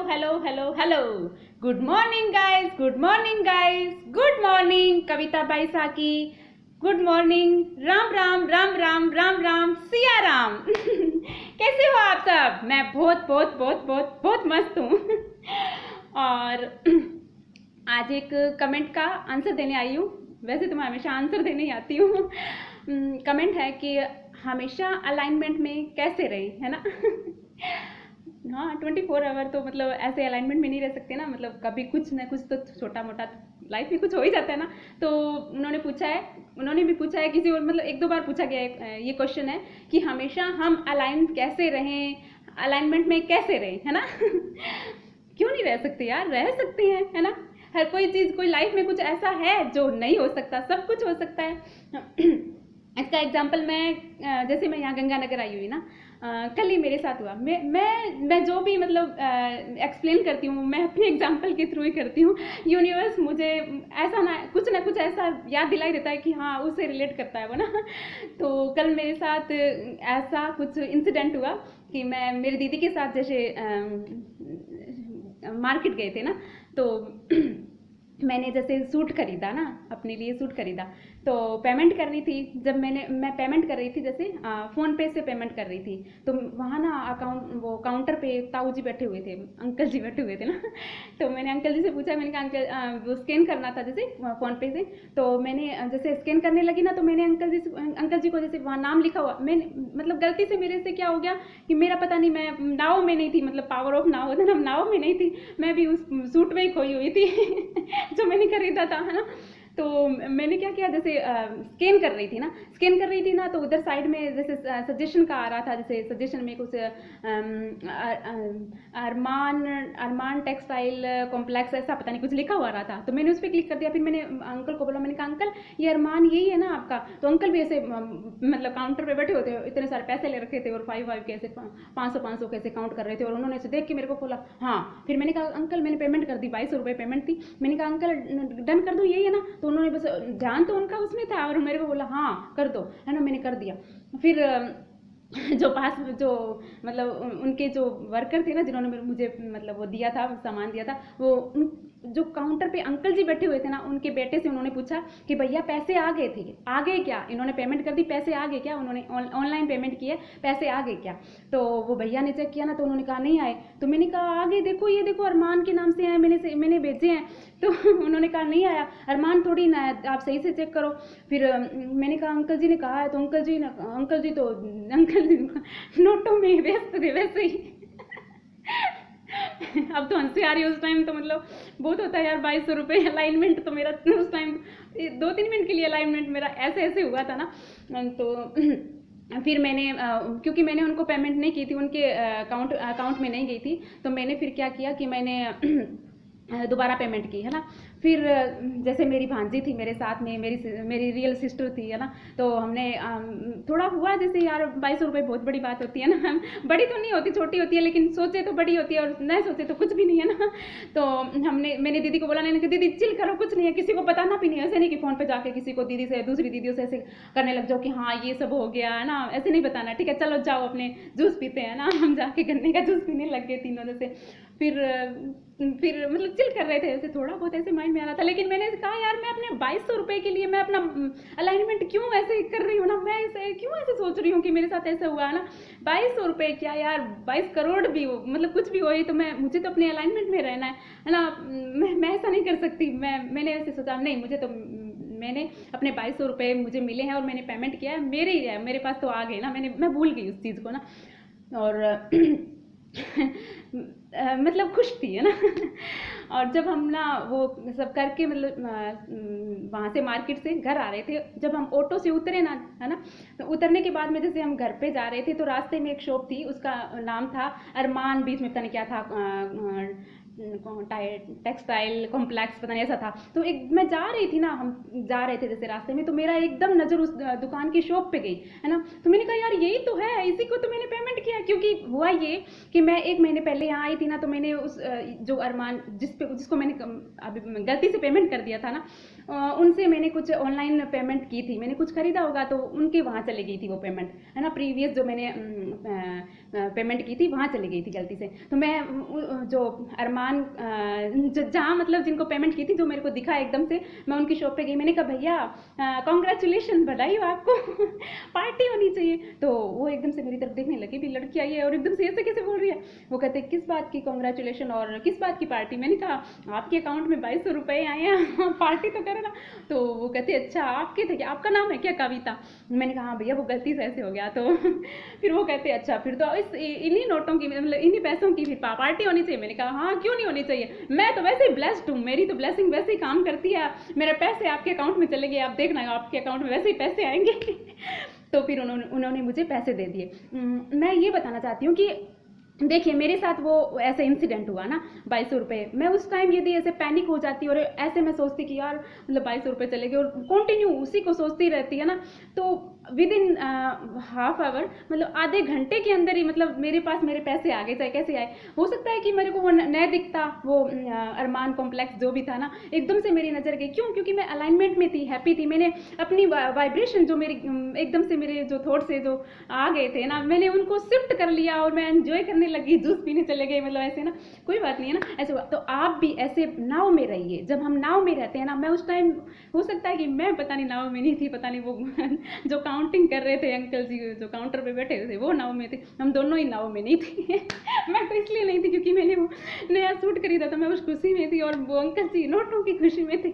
Hello hello hello. Good morning guys, good morning guys, good morning Kavita Baisakhi. Good morning. Ram Ram Ram Ram Ram Ram Siya Ram. कैसे हो आप सब? मैं बहुत बहुत बहुत बहुत बहुत मस्त हूँ। और आज एक कमेंट का आंसर देने आई हूँ। वैसे तो मैं हमेशा आंसर देने ही आती हूँ। कमेंट है कि हमेशा अलाइनमेंट में कैसे रहे, है ना। हाँ, 24 आवर तो मतलब ऐसे अलाइनमेंट में नहीं रह सकते ना, मतलब कभी कुछ ना कुछ तो छोटा मोटा लाइफ में कुछ हो ही जाता है ना। तो उन्होंने भी पूछा है किसी और, मतलब एक दो बार पूछा गया है ये क्वेश्चन है कि हमेशा हम अलाइन कैसे रहें, अलाइनमेंट में कैसे रहें, है ना। क्यों नहीं रह सकते यार, रह सकते हैं, है ना। हर कोई चीज़, कोई लाइफ में कुछ ऐसा है जो नहीं हो सकता, सब कुछ हो सकता है। इसका एग्जाम्पल मैं जैसे मैं यहाँ गंगानगर आई हुई ना, कल ही मेरे साथ हुआ। मैं जो भी मतलब एक्सप्लेन करती हूँ, मैं अपने एग्जाम्पल के थ्रू ही करती हूँ। यूनिवर्स मुझे ऐसा ना कुछ ऐसा याद दिलाई देता है कि हाँ, उससे रिलेट करता है वो ना। तो कल मेरे साथ ऐसा कुछ इंसिडेंट हुआ कि मैं मेरी दीदी के साथ जैसे मार्केट गए थे ना, तो मैंने जैसे सूट खरीदा ना, अपने लिए सूट खरीदा, तो पेमेंट कर रही थी। जब मैं पेमेंट कर रही थी, जैसे फ़ोन पे से पेमेंट कर रही थी, तो वहाँ ना वो काउंटर पे ताऊ जी बैठे हुए थे, अंकल जी बैठे हुए थे ना। तो मैंने अंकल जी से पूछा, मैंने कहा अंकल वो स्कैन करना था जैसे फ़ोन पे से। तो मैंने जैसे स्कैन करने लगी ना, तो मैंने अंकल जी को जैसे वहाँ नाम लिखा हुआ, मैंने मतलब गलती से मेरे से क्या हो गया कि मेरा पता नहीं, मैं नाव में नहीं थी, मतलब पावर ऑफ नाव होता ना, नाव में नहीं थी, मैं भी उस सूट में ही खोई हुई थी। जो मैंने खरीदा था, है ना। तो मैंने क्या किया, जैसे स्कैन कर रही थी ना, तो उधर साइड में जैसे सजेशन का आ रहा था, जैसे सजेशन में कुछ अरमान अरमान टेक्सटाइल कॉम्प्लेक्स ऐसा पता नहीं कुछ लिखा हुआ रहा था। तो मैंने उस पर क्लिक कर दिया। फिर मैंने अंकल को बोला, मैंने कहा अंकल ये अरमान यही है ना आपका? तो अंकल भी ऐसे मतलब काउंटर पे बैठे होते, इतने सारे पैसे ले रखे थे और 5 कैसे 500 कैसे काउंट कर रहे थे, और उन्होंने ऐसे देख के मेरे को बोला हाँ। फिर मैंने कहा अंकल मैंने पेमेंट कर दी, 2200 रुपये पेमेंट थी। मैंने कहा अंकल डन कर दूँ, यही है ना? तो उन्होंने बस ध्यान तो उनका उसमें था और मेरे को बोला हाँ कर दो, है ना। मैंने कर दिया। फिर जो मतलब उनके जो वर्कर थे ना, जिन्होंने मुझे मतलब वो दिया था, सामान दिया था, वो जो काउंटर पे अंकल जी बैठे हुए थे ना, उनके बेटे से उन्होंने पूछा कि भैया पैसे आ गए थे, आ गए क्या? इन्होंने पेमेंट कर दी, पैसे आ गए क्या? उन्होंने ऑनलाइन पेमेंट किए, पैसे आ गए क्या? तो वो भैया ने चेक किया ना, तो उन्होंने कहा नहीं आए। तो मैंने कहा आ गए, देखो ये देखो अरमान के नाम से आए, मैंने भेजे हैं। तो उन्होंने कहा नहीं आया, अरमान थोड़ी ना है, आप सही से चेक करो। फिर मैंने कहा अंकल जी ने कहा है। तो अंकल जी नोटों में व्यस्त थे वैसे ही। अब तो हंसी आ रही है, उस टाइम तो मतलब बहुत होता है यार। 2200 रुपये अलाइनमेंट तो मेरा उस टाइम 2-3 मिनट के लिए अलाइनमेंट मेरा ऐसे ऐसे हुआ था ना। तो फिर मैंने क्योंकि मैंने उनको पेमेंट नहीं की थी, उनके अकाउंट में नहीं गई थी, तो मैंने फिर क्या किया कि मैंने दोबारा पेमेंट की, है ना। फिर जैसे मेरी भांजी थी मेरे साथ में, मेरी रियल सिस्टर थी, है ना। तो हमने थोड़ा हुआ जैसे यार 2200 रुपये बहुत बड़ी बात होती है ना। बड़ी तो नहीं होती, छोटी होती है, लेकिन सोचे तो बड़ी होती है और न सोचे तो कुछ भी नहीं है ना। तो मैंने दीदी को बोला, मैंने कहा दीदी चिल करो, कुछ नहीं है, किसी को बताना भी नहीं है। ऐसे नहीं कि फ़ोन पे जाके किसी को दीदी से दूसरी दीदियों से ऐसे करने लग जाओ कि हाँ ये सब हो गया है ना, ऐसे नहीं बताना, ठीक है चलो जाओ अपने जूस पीते हैं ना। हम जाके गन्ने का जूस पीने लग गए तीनों जैसे। फिर मतलब चिल कर रहे थे, ऐसे थोड़ा बहुत ऐसे माइंड में आ रहा था। लेकिन मैंने कहा यार मैं अपने 2200 रुपये के लिए मैं अपना अलाइनमेंट क्यों ऐसे कर रही हूँ ना, मैं ऐसे क्यों ऐसे सोच रही हूँ कि मेरे साथ ऐसा हुआ है ना। 2200 रुपये क्या यार, 22 करोड़ भी हो, मतलब कुछ भी हो, ये तो मुझे तो अपने अलाइनमेंट में रहना है ना। मैं ऐसा नहीं कर सकती। मैंने ऐसे सोचा नहीं, मुझे तो मैंने अपने 2200 रुपये मुझे मिले हैं और मैंने पेमेंट किया है, मेरे ही है, मेरे पास तो आ गए ना। मैं भूल गई उस चीज़ को ना। और मतलब खुश थी, है ना। और जब हम ना वो सब करके मतलब वहाँ से मार्केट से घर आ रहे थे, जब हम ऑटो से उतरे ना, है ना, तो उतरने के बाद में जैसे हम घर पे जा रहे थे, तो रास्ते में एक शॉप थी, उसका नाम था अरमान, बीच में पता नहीं क्या था, टेक्सटाइल कॉम्प्लेक्स पता नहीं ऐसा था। तो एक मैं जा रही थी ना, हम जा रहे थे जैसे रास्ते में, तो मेरा एकदम नज़र उस दुकान की शॉप पे गई, है ना। तो मैंने कहा यार यही तो है, इसी को तो मैंने पेमेंट किया। क्योंकि हुआ ये कि मैं 1 महीने पहले यहाँ आई थी ना, तो मैंने उस जो अरमान जिसको मैंने अभी गलती से पेमेंट कर दिया था ना, उनसे मैंने कुछ ऑनलाइन पेमेंट की थी, मैंने कुछ खरीदा होगा तो उनके वहाँ चली गई थी वो पेमेंट, है ना। प्रीवियस जो मैंने पेमेंट की थी वहाँ चली गई थी गलती से। तो मैं जो अरमान जहाँ मतलब जिनको पेमेंट की थी, जो मेरे को दिखा एकदम से, मैं उनकी शॉप पे गई। मैंने कहा भैया कॉन्ग्रेचुलेशन, बधाई हो आपको, पार्टी होनी चाहिए। तो वो एकदम से मेरी तरफ देखने लगी, भी लड़की आई है और एकदम से ऐसे कैसे बोल रही है। वो कहते किस बात की कॉन्ग्रेचुलेशन और किस बात की पार्टी। मैंने कहा आपके अकाउंट में 2200 रुपये आए हैं, पार्टी तो करो ना। तो वो कहते अच्छा आपके थे क्या, आपका नाम है क्या कविता। मैंने कहा हाँ भैया वो गलती से ऐसे हो गया। तो फिर वो कहते अच्छा फिर तो इन्हीं नोटों की मतलब इन्हीं पैसों की फिर पार्टी होनी चाहिए। मैंने कहा हाँ क्यों नहीं होनी चाहिए, मैं तो वैसे ही ब्लेस्ड हूँ, मेरी तो ब्लेसिंग वैसे ही काम करती है, मेरे पैसे आपके अकाउंट में चले गए, आप देखना आपके अकाउंट में वैसे ही पैसे आएंगे। तो फिर उन्होंने मुझे पैसे दे दिए। मैं ये बताना चाहती हूँ कि देखिए मेरे साथ वो ऐसे इंसिडेंट हुआ ना 2200 रुपये। मैं उस टाइम यदि ऐसे पैनिक हो जाती और ऐसे मैं सोचती कि यार मतलब 2200 रुपये चले गए और कंटिन्यू उसी को सोचती रहती है ना, तो विद इन हाफ आवर मतलब आधे घंटे के अंदर ही मतलब मेरे पास मेरे पैसे आ गए, चाहे कैसे आए। हो सकता है कि मेरे को वो न दिखता, वो अरमान कॉम्प्लेक्स जो भी था ना, एकदम से मेरी नज़र गई। क्यों? क्योंकि मैं अलाइनमेंट में थी, हैप्पी थी। मैंने अपनी वाइब्रेशन जो मेरी एकदम से मेरे जो थॉट से जो आ गए थे ना, मैंने उनको शिफ्ट कर लिया और मैं एंजॉय करने लगी, जूस पीने चले गए, मतलब ऐसे ना कोई बात नहीं है ना, ऐसे हुआ। तो आप भी ऐसे नाव में रहिए। जब हम नाव में रहते हैं ना, मैं उस टाइम हो सकता है कि मैं पता नहीं नाव में नहीं थी, पता नहीं वो जो काउंटिंग कर रहे थे अंकल जी जो काउंटर पे बैठे थे वो नाव में थे, हम दोनों ही नाव में नहीं थे। मैं तो इसलिए नहीं थी क्योंकि मैंने वो नया सूट खरीदा था, मैं उस खुशी में थी और वो अंकल जी नोटों की खुशी में थे।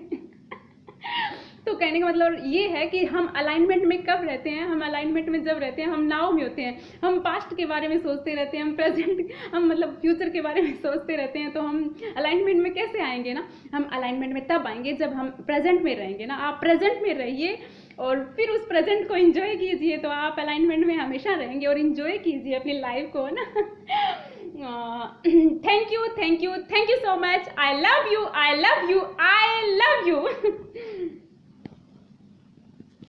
तो कहने का मतलब ये है कि हम अलाइनमेंट में कब रहते हैं, हम अलाइनमेंट में जब रहते हैं हम नाव में होते हैं। हम पास्ट के बारे में सोचते रहते हैं, हम प्रेजेंट हम मतलब फ्यूचर के बारे में सोचते रहते हैं। तो हम अलाइनमेंट में कैसे आएंगे ना, हम अलाइनमेंट में तब आएंगे जब हम प्रेजेंट में रहेंगे ना। आप प्रेजेंट में रहिए और फिर उस प्रेजेंट को एंजॉय कीजिए, तो आप अलाइनमेंट में हमेशा रहेंगे और एंजॉय कीजिए अपनी लाइफ को ना। Thank you so much. I love you, I love you, I love you.